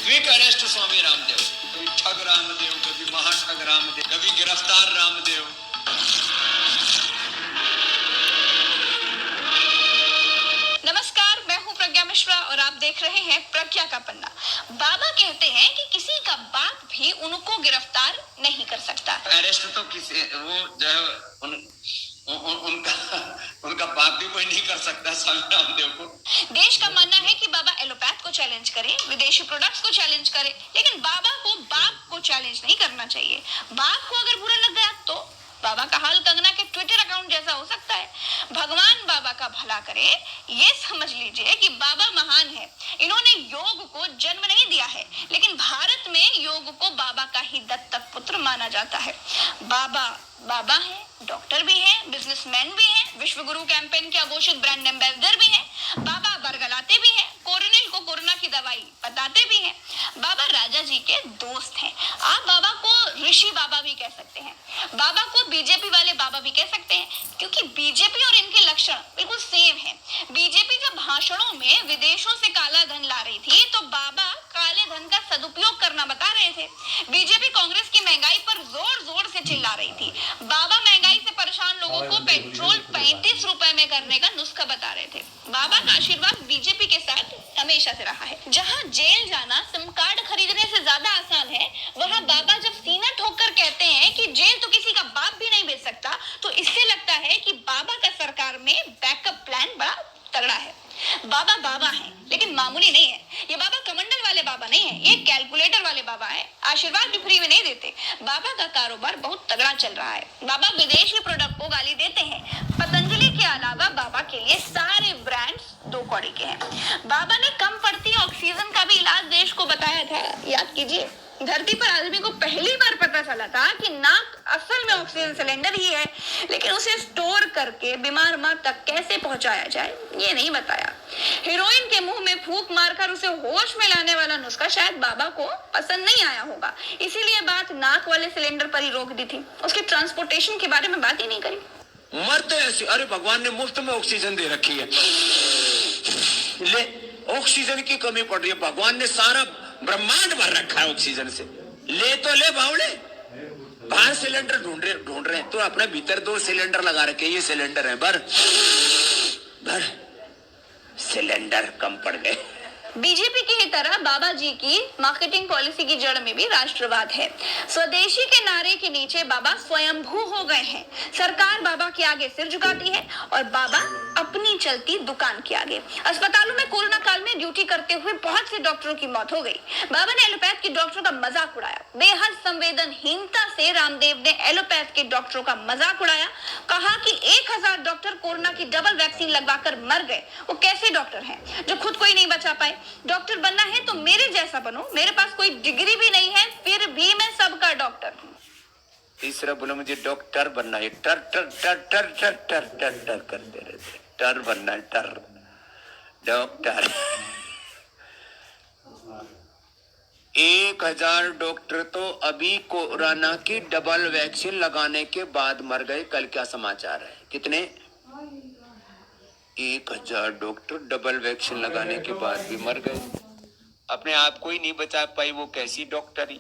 Quick arrest Swami Ramdev, कभी ठग रामदेव, कभी महाठग रामदेव, कभी गिरफ्तार रामदेव। नमस्कार, मैं हूं प्रज्ञा मिश्रा और आप देख रहे हैं प्रज्ञा का पन्ना। बाबा कहते हैं कि किसी का बाप भी उनको गिरफ्तार नहीं कर सकता। अरेस्ट तो किसी वो जो है उनका बाप भी कोई नहीं कर सकता स्वामी रामदेव को। देश का मानना है कि बाबा एलोपैथ को चैलेंज करें, विदेशी प्रोडक्ट्स को चैलेंज करें, लेकिन बाबा को बाप को चैलेंज नहीं करना चाहिए। बाप को अगर बुरा लग गया तो बाबा का हाल कंगना के ट्विटर अकाउंट जैसा हो सकता है। भगवान बाबा का भला करे, ये समझ लीजिए कि बाबा महान है। इन्होंने योग को जन्म नहीं दिया है, लेकिन भारत में योग को बाबा का ही दत्तक पुत्र माना जाता है। बाबा बाबा है, डॉक्टर भी हैं, बिजनेसमैन भी हैं, विश्व गुरु कैंपेन के अघोषित ब्रांड एम्बेसडर भी हैं। बाबा बरगलाते भी हैं, कोरोनिल को कोरोना की दवाई बताते भी हैं। बाबा राजा जी के दोस्त हैं। आप बाबा को ऋषि बाबा भी कह सकते हैं, बाबा को बीजेपी वाले बाबा भी कह सकते हैं, क्योंकि बीजेपी और इनके लक्षण बिल्कुल सेम हैं। बीजेपी जब भाषणों में विदेशों से काला धन ला रही थी तो बाबा काले धन का सदुपयोग करना बता रहे थे। बीजेपी कांग्रेस की महंगाई पर जोर जोर से चिल्ला रही थी। बाबा महंगाई से परेशान लोगों को पेट्रोल 35 रुपए में करने का नुस्खा बता रहे थे। बाबा का आशीर्वाद बीजेपी के साथ हमेशा से रहा है। जहां जेल जाना सिम कार्ड खरीदने से ज्यादा आसान है, वहां बाबा जब सीना ठोक कर कहते हैं कि जेल तो किसी का बाप भी नहीं भेज सकता, तो इससे लगता है कि बाबा का सरकार में बैकअप प्लान बड़ा तगड़ा है। बाबा बाबा हैं, लेकिन मामूली नहीं है। ये बाबा कमंडल वाले बाबा नहीं है, ये कैलकुलेटर वाले बाबा है। आशीर्वाद भी फ्री में नहीं देते। बाबा का कारोबार बहुत तगड़ा चल रहा है। बाबा विदेशी प्रोडक्ट को गाली देते हैं। पतंजलि के अलावा बाबा के लिए सारे ब्रांड्स दो कौड़ी के हैं। बाबा ने कम पड़ती ऑक्सीजन का भी इलाज देश को बताया था, याद कीजिए। धरती पर आदमी को पहली बार पता चला था कि नाक असल में ऑक्सीजन सिलेंडर ही है, लेकिन उसे स्टोर करके बीमार मां तक कैसे पहुंचाया जाए ये नहीं बताया। हीरोइन के मुंह में फूंक मारकर उसे होश में लाने वाला नुस्खा शायद बाबा को पसंद नहीं आया होगा, इसीलिए बात नाक वाले सिलेंडर पर ही रोक दी थी। उसके ट्रांसपोर्टेशन के बारे में बात ही नहीं करी। मरते ऐसे, अरे भगवान ने मुफ्त में ऑक्सीजन दे रखी है, ले ऑक्सीजन की कमी पड़ रही है। भगवान ने सारा ब्रह्मांड भर रखा है ऑक्सीजन से, ले तो ले बावड़े। बाहर सिलेंडर ढूंढ रहे हैं तो अपने भीतर 2 सिलेंडर लगा रखे, ये सिलेंडर है, भर सिलेंडर कम पड़ गए। बीजेपी की ही तरह बाबा जी की मार्केटिंग पॉलिसी की जड़ में भी राष्ट्रवाद है। स्वदेशी के नारे के नीचे बाबा स्वयंभू हो गए हैं। सरकार बाबा के आगे सिर झुकाती है और बाबा अपनी चलती दुकान के आगे। अस्पतालों में कोरोना काल में ड्यूटी करते हुए बहुत से डॉक्टरों की मौत हो गई। बाबा ने एलोपैथ के डॉक्टरों का मजाक उड़ाया। बेहद संवेदनहीनता से रामदेव ने एलोपैथ के डॉक्टरों का मजाक उड़ाया। कहा कि 1000 डॉक्टर कोरोना की डबल वैक्सीन लगवाकर मर गए। वो कैसे डॉक्टर हैं जो खुद को ही नहीं बचा पाए? डॉक्टर बनना है तो मेरे जैसा बनो, मेरे पास कोई डिग्री भी नहीं है, फिर भी मैं सबका डॉक्टर हूँ। तीसरा बोला मुझे डॉक्टर बनना है, टर टर टर टर टर टर टर टर करते रहते, टर बनना है, टर डॉक्टर। 1000 डॉक्टर तो अभी कोरोना की डबल वैक्सीन लगाने के बाद मर गए। कल क्या समाचार है? कितने? 1000 डॉक्टर डबल वैक्सीन लगाने के बाद भी मर गए। अपने आप को ही नहीं बचा पाई, वो कैसी डॉक्टरी?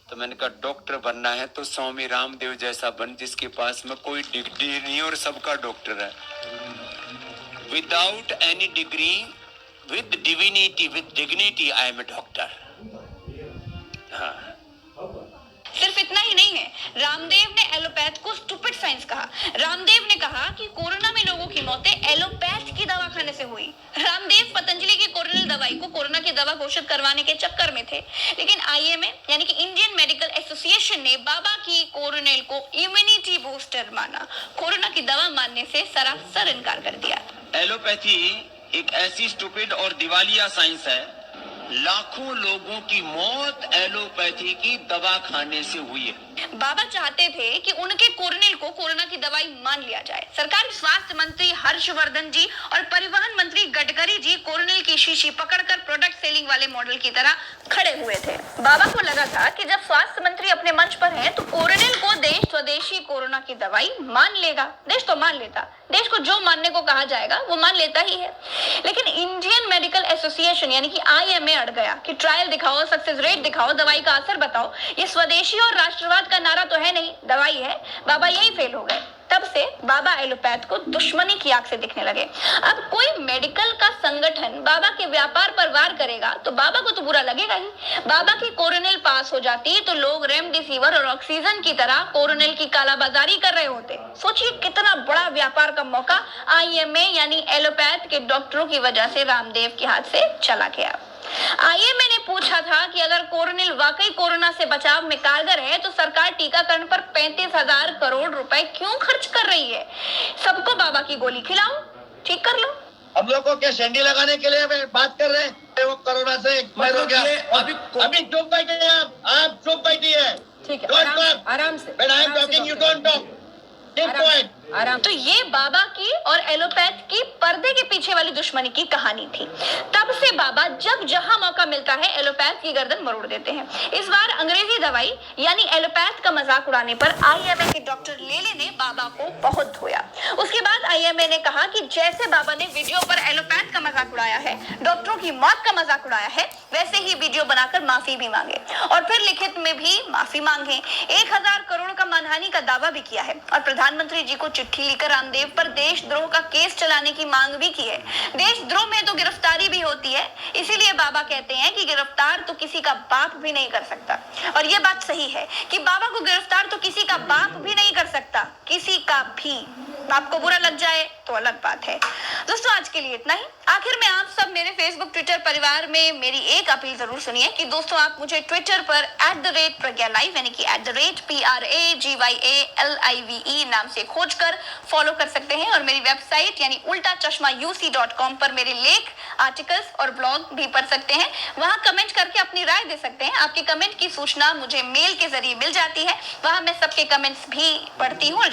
तो मैंने कहा डॉक्टर बनना है तो स्वामी रामदेव जैसा बन, जिसके पास में कोई डिग्री नहीं और सबका डॉक्टर है। Without any degree, with divinity, with dignity, I am a doctor. हाँ, सिर्फ इतना ही नहीं है, रामदेव ने एलोपैथ को स्टूपिड साइंस कहा। रामदेव ने कहा कि कोरोना में लोगों की मौतें एलोपैथ की दवा खाने से हुई। रामदेव पतंजलि की कोरोनिल दवाई को कोरोना की दवा घोषित करवाने के चक्कर में थे, लेकिन आईएमए यानी कि इंडियन मेडिकल एसोसिएशन ने बाबा की कोरोनिल को इम्यूनिटी बूस्टर माना। कोरोना की दवा मानने से सरासर इनकार कर दिया। एलोपैथी एक ऐसी स्टूपिड और दिवालिया साइंस है। लाखों लोगों की मौत एलोपैथी की दवा खाने से हुई है। बाबा चाहते थे कि उनके कोरोनिल को कोरोना की दवाई मान लिया जाए। सरकार स्वास्थ्य मंत्री हर्षवर्धन जी और परिवहन मंत्री गडकरी जी कोरोनिल की शीशी पकड़कर प्रोडक्ट सेलिंग वाले मॉडल की तरह खड़े हुए थे। बाबा को लगा था कि जब स्वास्थ्य मंत्री अपने मंच पर हैं तो कोरोनिल को देश स्वदेशी कोरोना की दवाई मान लेगा। देश तो मान लेता, देश को जो मानने को कहा जाएगा वो मान लेता ही है। लेकिन इंडियन मेडिकल एसोसिएशन यानी कि IMA अड़ गया कि ट्रायल दिखाओ, सक्सेस रेट दिखाओ, दवाई का असर बताओ। ये स्वदेशी और राष्ट्रवाद का नारा तो है नहीं, दवाई है। बाबा यही फेल हो गए। तब से बाबा एलोपैथ को दुश्मनी की आंख से दिखने लगे। अब कोई मेडिकल का संगठन बाबा के व्यापार पर वार करेगा तो बाबा को तो बुरा लगेगा ही। बाबा की कोरोनिल पास हो जाती तो लोग रेमडेसिविर और ऑक्सीजन की तरह कोरोनिल की कालाबाजारी कर रहे होते। सोचिए कितना बड़ा व्यापार का मौका IMA यानी एलोपैथ के डॉक्टरों की वजह से रामदेव के हाथ से चला गया। IMA ने पूछा था कि अगर कोरोनिल वाकई कोरोना से बचाव में कारगर है तो सरकार टीकाकरण पर 35,000 करोड़ रुपए क्यों खर्च कर रही है? सबको बाबा की गोली खिलाओ, ठीक कर लो। हम लोग को क्या शंडी लगाने के लिए बात कर रहे हैं? वो कोरोना से हो गया। अभी चुप बैठे हैं आप चुप बैठिए। ठीक है, आराम से। When I am talking, you don't talk. Keep quiet. आराम। तो ये बाबा की और एलोपैथ की पर्दे के पीछे वाली दुश्मनी की कहानी थी। तब से बाबा जब जहां मौका मिलता है एलोपैथ की गर्दन मरोड़ देते हैं। इस बार अंग्रेजी दवाई यानी एलोपैथ का मजाक उड़ाने पर IMA के डॉक्टर लेले ने बाबा को बहुत धोया। उसके बाद IMA ने कहा कि जैसे बाबा ने वीडियो पर एलोपैथ का मजाक उड़ाया है, डॉक्टरों की मौत का मजाक उड़ाया है, वैसे ही वीडियो बनाकर माफी भी मांगे और फिर लिखित में भी माफी मांगे। 1,000 करोड़ का मानहानि का दावा भी किया है और प्रधानमंत्री जी को चिट्ठी लिखकर रामदेव पर देशद्रोह का केस चलाने की मांग भी की है। देशद्रोह में तो गिरफ्तारी भी होती है, इसीलिए बाबा कहते हैं कि गिरफ्तार तो किसी का बाप भी नहीं कर सकता। और ये बात सही है कि बाबा को गिरफ्तार तो किसी का बाप भी नहीं कर सकता, किसी का भी। आपको बुरा लग जाए तो अलग बात है। दोस्तों आज के लिए इतना ही। आखिर में आप सब मेरे फेसबुक ट्विटर परिवार में मेरी एक अपील जरूर सुनिए कि दोस्तों आप मुझे ट्विटर पर @PragyaLive यानी कि @PRAGYALIVE नाम से खोज कर फॉलो कर सकते हैं और मेरी वेबसाइट यानी ultachashma.uc.com पर मेरे लेख, आर्टिकल्स और ब्लॉग भी पढ़ सकते हैं। वहां कमेंट करके अपनी राय दे सकते हैं। आपके कमेंट की सूचना मुझे मेल के जरिए मिल जाती है, वहां मैं सबके कमेंट्स भी पढ़ती हूँ।